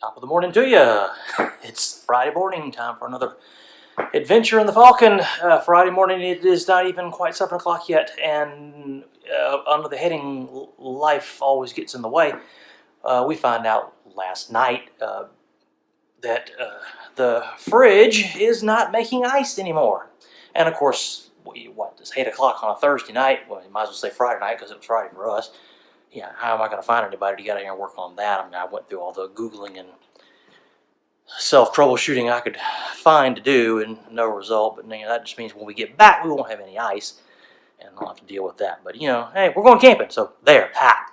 Top of the morning to you. It's Friday morning, time for another adventure in the Falcon. Friday morning, it is not even quite 7 o'clock yet, and under the heading Life Always Gets in the Way, we found out last night that the fridge is not making ice anymore. And of course, it's 8 o'clock on a Thursday night? Well, you might as well say Friday night because it was Friday for us. Yeah, how am I going to find anybody to get out here and work on that? I mean, I went through all the Googling and self-troubleshooting I could find to do, and no result. But that just means when we get back, we won't have any ice, and I'll have to deal with that. But hey, we're going camping, so there, ha.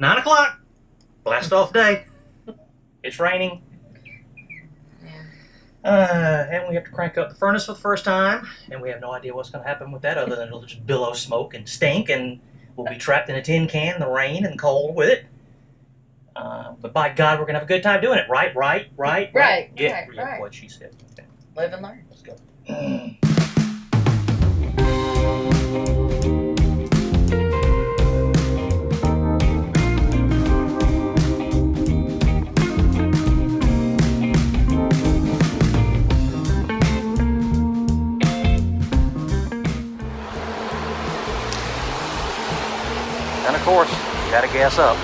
9 o'clock, blast off day. It's raining. And we have to crank up the furnace for the first time, and we have no idea what's going to happen with that other than it'll just billow smoke and stink, and we'll be trapped in a tin can in the rain and cold with it. But by God, we're going to have a good time doing it. Right. Yeah, Right. what she said. Okay. Live and learn. Let's go. And of course, you gotta gas up.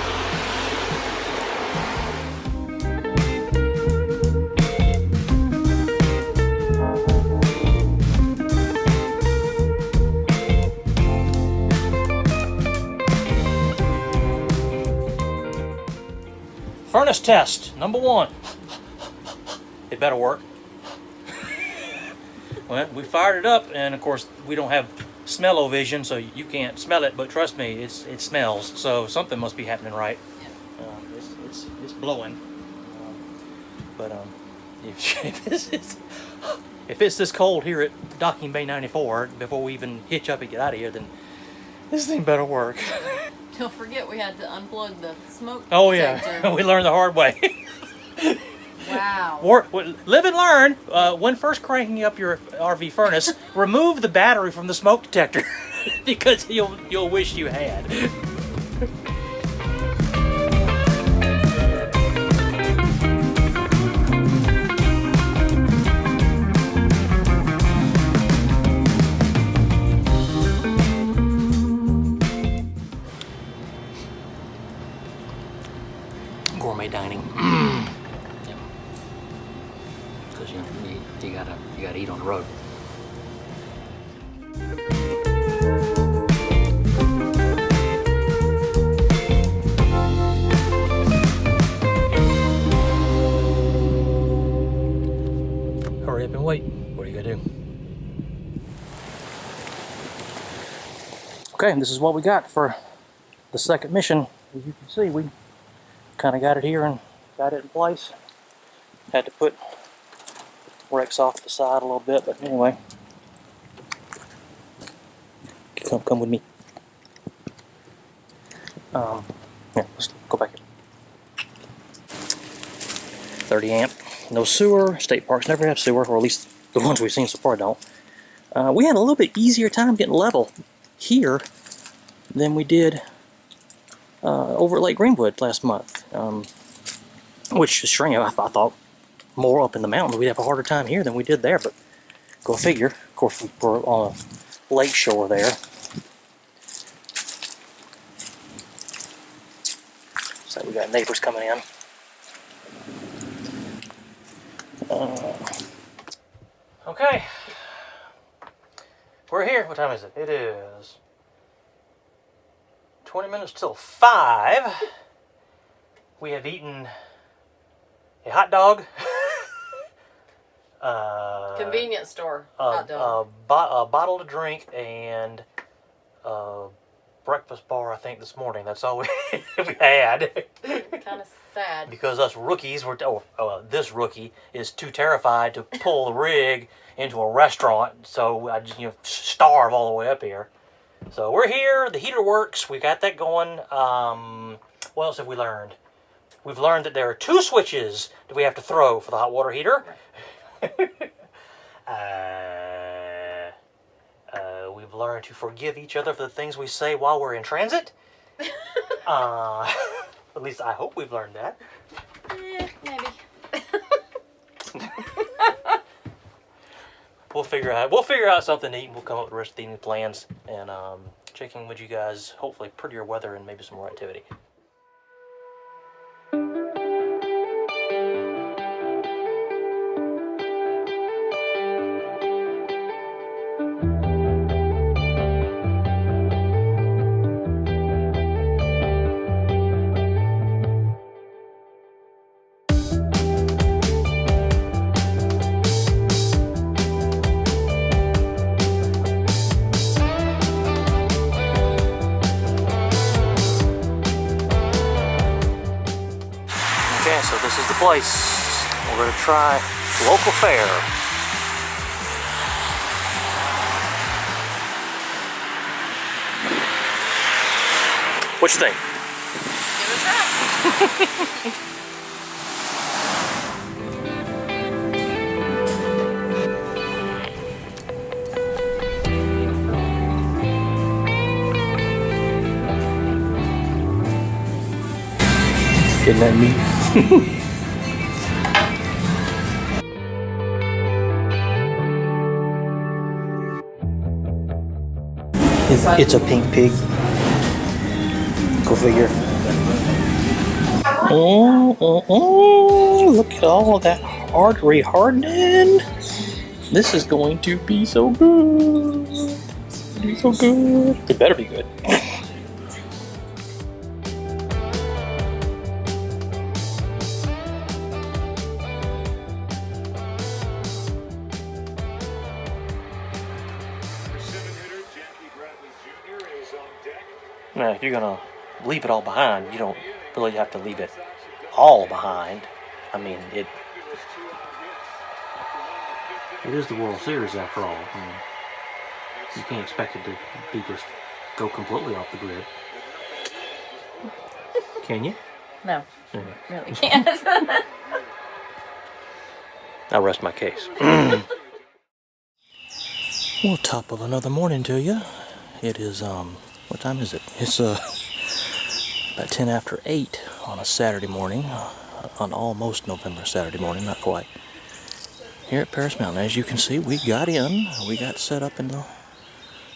Furnace test, number 1. It better work. Well, we fired it up, and of course, we don't have smell-o-vision, so you can't smell it, but trust me, it smells, so something must be happening right. It's blowing. If it's this cold here at Docking Bay 94, before we even hitch up and get out of here, then this thing better work. Don't forget we had to unplug the smoke Oh detector. yeah, we learned the hard way. Wow. Live and learn. When first cranking up your RV furnace, remove the battery from the smoke detector because you'll wish you had. Gourmet dining. Because you gotta eat on the road. Hurry up and wait. What are you gonna do? Okay, this is what we got for the second mission. As you can see, we kind of got it here and got it in place. Had to put brakes off to the side a little bit, but anyway. Come with me. Here, let's go back here. 30 amp, no sewer. State parks never have sewer, or at least the ones we've seen so far don't. We had a little bit easier time getting level here than we did over at Lake Greenwood last month, which is strange. I thought more up in the mountains we'd have a harder time here than we did there, but go figure. Of course, we're on a lake shore there. So we got neighbors coming in. Okay, we're here. What time is it? It is 20 minutes till 5. We have eaten a hot dog, Convenience store hot dog. a bottle to drink, and breakfast bar, I think, this morning. That's all we had. Kind of sad. Because us rookies were, this rookie is too terrified to pull the rig into a restaurant, so I just, starve all the way up here. So we're here, the heater works, we got that going. What else have we learned? We've learned that there are 2 switches that we have to throw for the hot water heater. We've learned to forgive each other for the things we say while we're in transit. At least I hope we've learned that. Maybe. We'll figure out something to eat, and we'll come up with the rest of the evening plans, and checking with you guys, hopefully prettier weather and maybe some more activity. Okay, so this is the place. We're going to try local fare. What you think? Give it a try. Isn't that neat? It's a pink pig. Go figure. Look at all that artery hardening. This is going to be so good. It'll be so good. It better be good. Now, if you're gonna leave it all behind, you don't really have to leave it all behind. I mean, it is the World Series after all. I mean, you can't expect it to be just go completely off the grid. Can you? No, really can't. I'll rest my case. Well, top of another morning to you. It is, what time is it? It's about 10 after 8 on a Saturday morning, on almost November Saturday morning, not quite. Here at Paris Mountain, as you can see, we got set up in the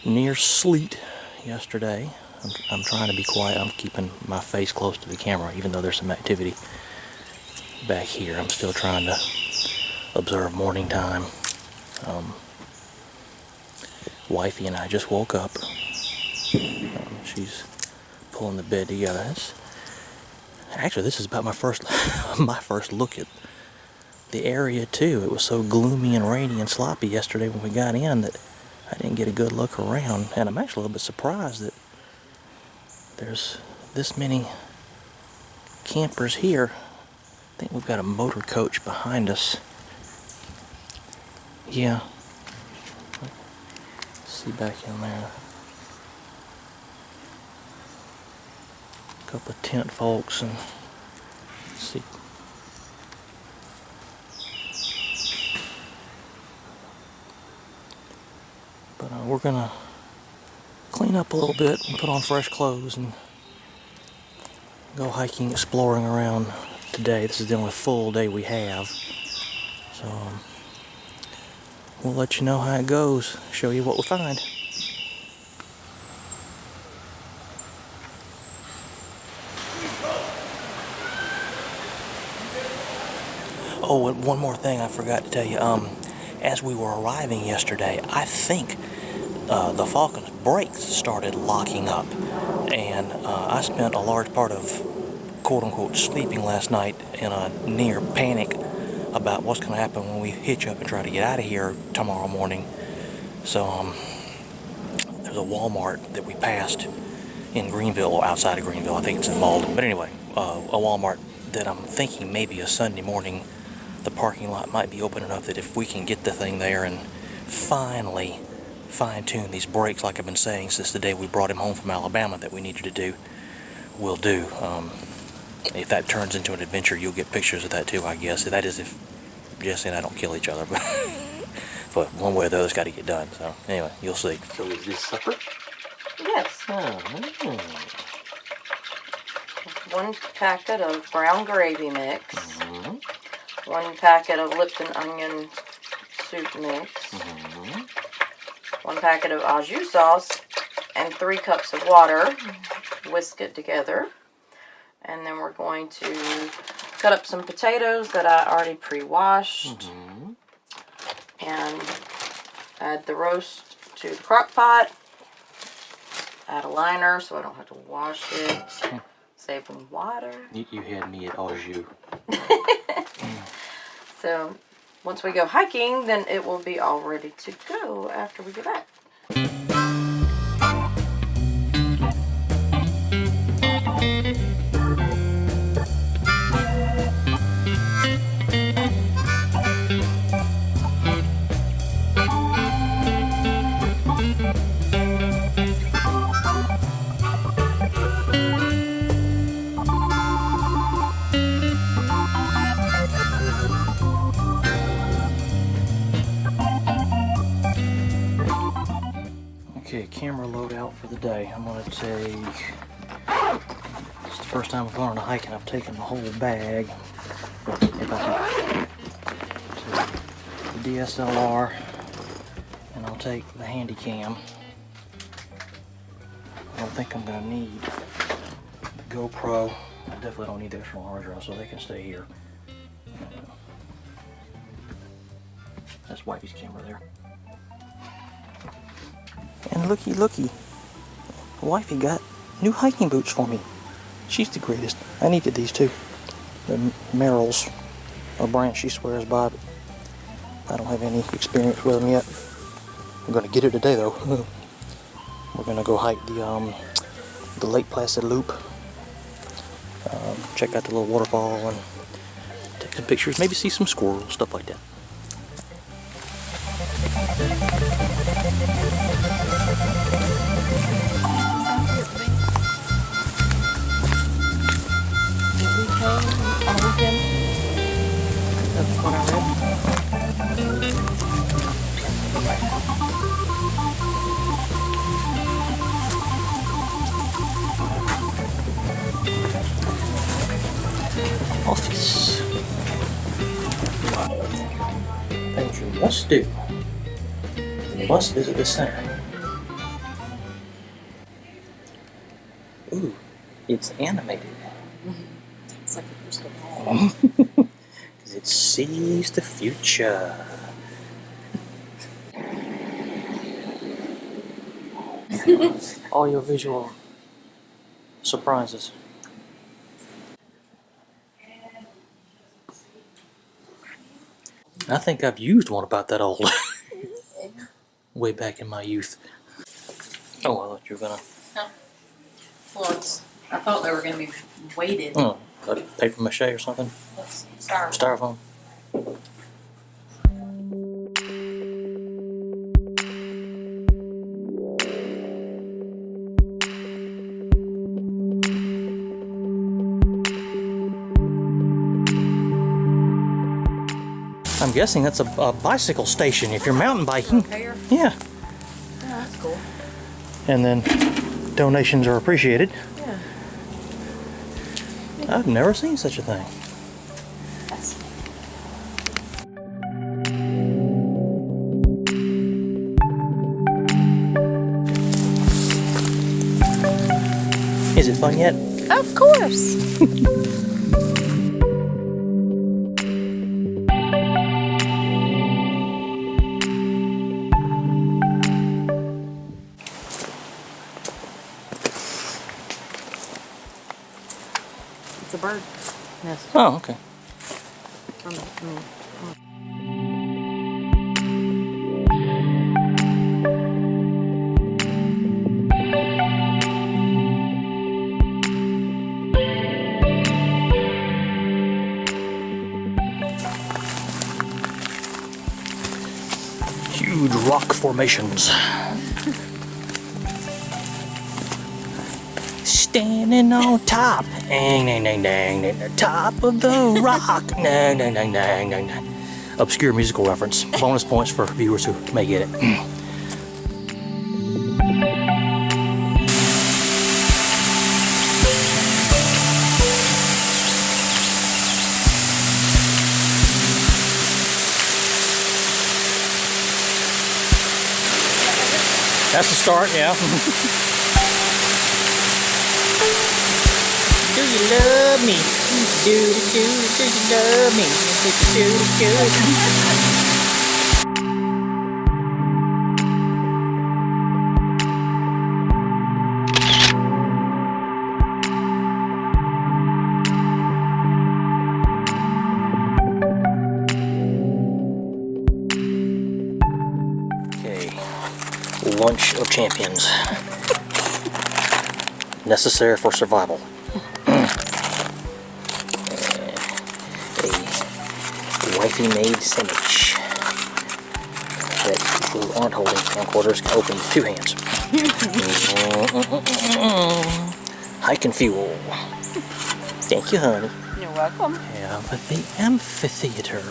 near sleet yesterday. I'm trying to be quiet. I'm keeping my face close to the camera, even though there's some activity back here. I'm still trying to observe morning time. Wifey and I just woke up. She's pulling the bed together. Actually, this is about my first look at the area too. It was so gloomy and rainy and sloppy yesterday when we got in that I didn't get a good look around, and I'm actually a little bit surprised that there's this many campers here. I think we've got a motor coach behind us. Yeah. See back in there. A couple of tent folks, and let's see. But we're gonna clean up a little bit and put on fresh clothes and go hiking, exploring around today. This is the only full day we have, so we'll let you know how it goes, show you what we find. Oh, and one more thing I forgot to tell you. As we were arriving yesterday, I think the Falcon's brakes started locking up, and I spent a large part of quote-unquote sleeping last night in a near panic about what's going to happen when we hitch up and try to get out of here tomorrow morning. So there's a Walmart that we passed in Greenville or outside of Greenville. I think it's in Malden. But anyway, a Walmart that I'm thinking maybe a Sunday morning, the parking lot might be open enough that if we can get the thing there and finally fine-tune these brakes like I've been saying since the day we brought him home from Alabama that we needed to do, we'll do. If that turns into an adventure, you'll get pictures of that too, I guess. That is if Jesse and I don't kill each other. But one way or the other's got to get done. So anyway, you'll see. So is this supper? Yes. Oh. 1 packet of brown gravy mix. Mm-hmm. 1 packet of Lipton onion soup mix. Mm-hmm. 1 packet of au jus sauce. And 3 cups of water. Whisk it together. And then we're going to cut up some potatoes that I already pre-washed. Mm-hmm. And add the roast to the crock pot. Add a liner so I don't have to wash it. Saving water. You had me at au jus. So once we go hiking, then it will be all ready to go after we get back. Okay, camera load out for the day. I'm gonna take, it's the first time I've gone on a hike and I've taken the whole bag. If I can, the DSLR, and I'll take the handy cam. I don't think I'm gonna need the GoPro. I definitely don't need the external hard drive, so they can stay here. That's Wifey's camera there. And looky, Wifey got new hiking boots for me. She's the greatest. I needed these too. The Merrell's, a brand she swears by, but I don't have any experience with them yet. I'm gonna get it today though. We're gonna go hike the Lake Placid Loop. Check out the little waterfall and take some pictures. Maybe see some squirrels, stuff like that. That's what I read. Office. Things you must do. You must visit the center. Ooh, it's animated. It's like a crystal ball. Because it sees the future. Audiovisual surprises. I think I've used one about that old. Way back in my youth. Oh, I thought you were gonna. No. Well, I thought they were going to be weighted. Oh, like paper mache or something? That's styrofoam. Styrofoam. I'm guessing that's a bicycle station if you're mountain biking. Repair? Yeah. Yeah, that's cool. And then donations are appreciated. Yeah. I've never seen such a thing. That's Is it fun yet? Of course. It's a bird nest. Oh, okay. Huge rock formations. Standing on top, dang, dang, dang, dang, dang, the top of the rock, dang, dang, dang, dang, dang, dang. Obscure musical reference. Bonus points for viewers who may get it. That's the start, yeah. Do you love me? Do you love me? Okay, lunch of champions. Necessary for survival. Wifey made sandwich that people who aren't holding camcorders can open with 2 hands. Hiking fuel. Thank you, honey. You're welcome. Yeah, but the amphitheater.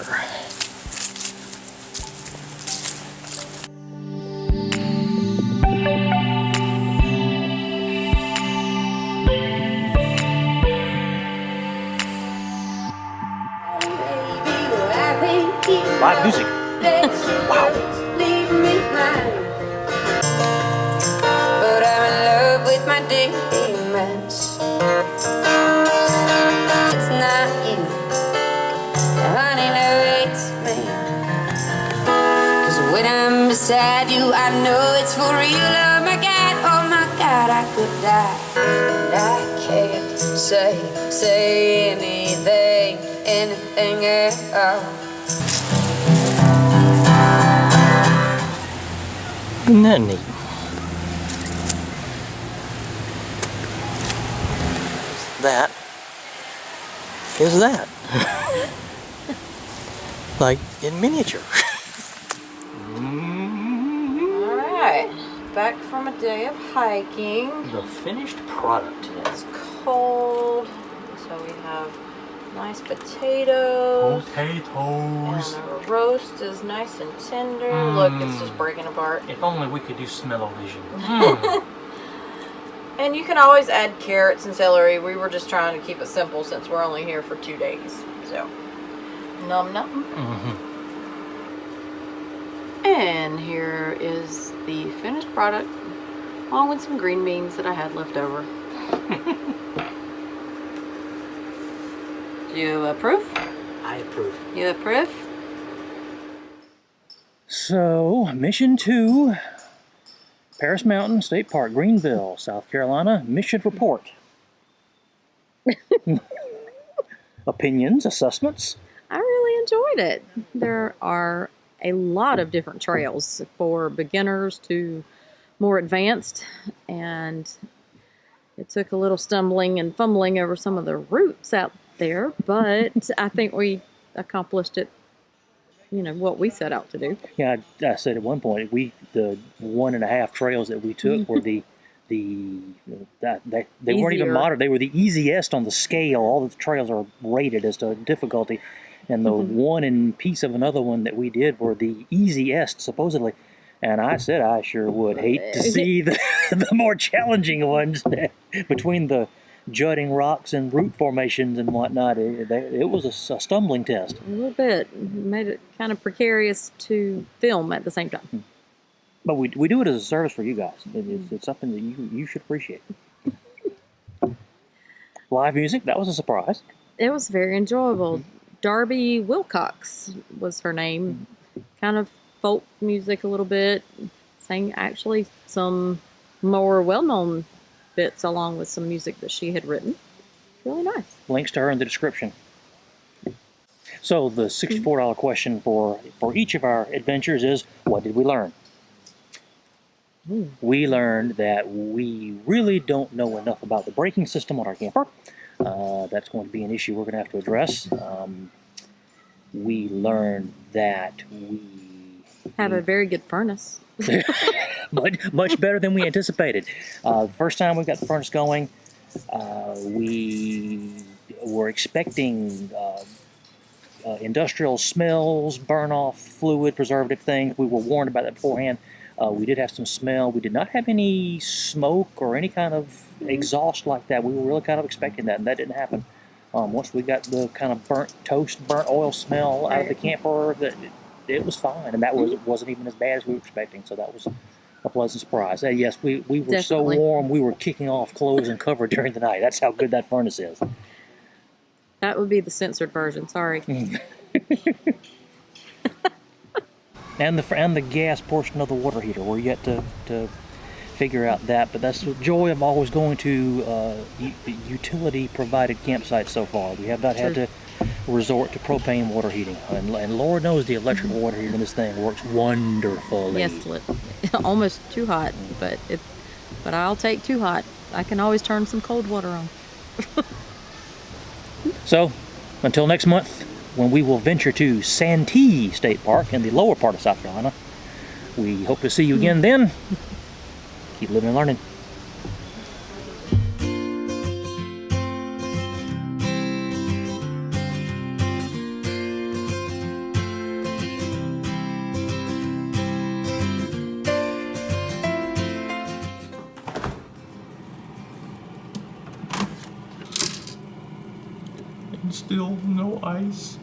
Live music. Wow. But I'm in love with my demons. It's not you, honey, no, it's me. 'Cause when I'm beside you, I know it's for real. Oh my God, I could die. And I can't say anything at all. Isn't that neat? That is that. Like in miniature. Alright, back from a day of hiking. The finished product. It's cold, so we have nice potatoes. And our roast is nice and tender. Look, it's just breaking apart. If only we could do smell-o-vision. And you can always add carrots and celery. We were just trying to keep it simple since we're only here for 2 days. So, num num. And here is the finished product, along with some green beans that I had left over. Do you approve? I approve. You approve? So, mission 2, Paris Mountain State Park, Greenville, South Carolina, mission report. Opinions, assessments? I really enjoyed it. There are a lot of different trails for beginners to more advanced, and it took a little stumbling and fumbling over some of the routes out there, but I think we accomplished it, you know, what we set out to do. Yeah, I said at one point, the 1.5 trails that we took were they weren't even Easier. moderate. They were the easiest on the scale. All the trails are rated as to difficulty, and the one and piece of another one that we did were the easiest supposedly. And I said I sure would hate to see the more challenging ones between the jutting rocks and root formations and whatnot. It was a stumbling test. A little bit. It made it kind of precarious to film at the same time. But we do it as a service for you guys. It's something that you should appreciate. Live music, that was a surprise. It was very enjoyable. Darby Wilcox was her name. Kind of folk music a little bit. Sang actually some more well-known bits along with some music that she had written. Really nice. Links to her in the description. So the $64 question for each of our adventures is, what did we learn? We learned that we really don't know enough about the braking system on our camper. That's going to be an issue we're going to have to address. We learned that we Have a very good furnace. much better than we anticipated. First time we got the furnace going, we were expecting industrial smells, burn off fluid, preservative things. We were warned about that beforehand. We did have some smell. We did not have any smoke or any kind of exhaust like that. We were really kind of expecting that, and that didn't happen. Once we got the kind of burnt toast, burnt oil smell out of the camper, it was fine, and that wasn't even as bad as we were expecting. So that was a pleasant surprise. Yes, we were Definitely. so warm, we were kicking off clothes and cover during the night. That's how good that furnace is. That would be the censored version. Sorry. And the gas portion of the water heater. We're yet to figure out that, but that's the joy of always going to utility provided campsites so far. We have not had to resort to propane water heating, and Lord knows the electric water heater in this thing works wonderfully. Yes, almost too hot, but I'll take too hot. I can always turn some cold water on. So, until next month, when we will venture to Santee State Park in the lower part of South Carolina, we hope to see you again then. Keep living and learning. Still no ice.